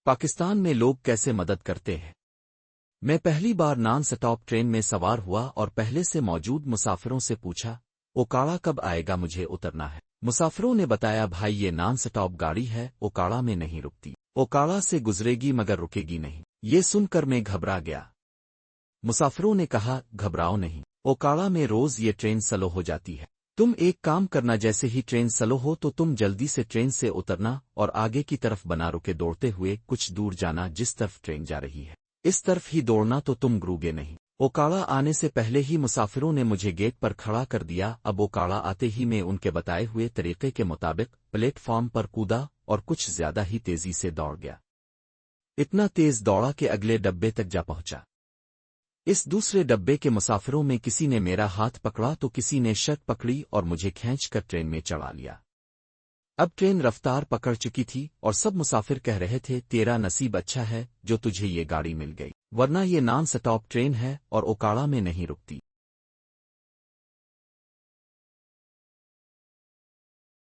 پاکستان میں لوگ کیسے مدد کرتے ہیں؟ میں پہلی بار نان سٹاپ ٹرین میں سوار ہوا اور پہلے سے موجود مسافروں سے پوچھا، اوکاڑا کب آئے گا، مجھے اترنا ہے۔ مسافروں نے بتایا، بھائی یہ نان سٹاپ گاڑی ہے، اوکاڑا میں نہیں رکتی، اوکاڑا سے گزرے گی مگر رکے گی نہیں۔ یہ سن کر میں گھبرا گیا۔ مسافروں نے کہا، گھبراؤ نہیں، اوکاڑا میں روز یہ ٹرین سلو ہو جاتی ہے۔ تم ایک کام کرنا، جیسے ہی ٹرین سلو ہو تو تم جلدی سے ٹرین سے اترنا اور آگے کی طرف بنا رکے دوڑتے ہوئے کچھ دور جانا، جس طرف ٹرین جا رہی ہے اس طرف ہی دوڑنا، تو تم گروگے نہیں۔ اوکاڑا آنے سے پہلے ہی مسافروں نے مجھے گیٹ پر کھڑا کر دیا۔ اب اوکاڑا آتے ہی میں ان کے بتائے ہوئے طریقے کے مطابق پلیٹ فارم پر کودا اور کچھ زیادہ ہی تیزی سے دوڑ گیا۔ اتنا تیز دوڑا کہ اگلے ڈبے تک جا پہنچا۔ اس دوسرے ڈبے کے مسافروں میں کسی نے میرا ہاتھ پکڑا تو کسی نے شرٹ پکڑی اور مجھے کھینچ کر ٹرین میں چڑھا لیا۔ اب ٹرین رفتار پکڑ چکی تھی اور سب مسافر کہہ رہے تھے، تیرا نصیب اچھا ہے جو تجھے یہ گاڑی مل گئی، ورنہ یہ نان سٹاپ ٹرین ہے اور اوکاڑا میں نہیں رکتی۔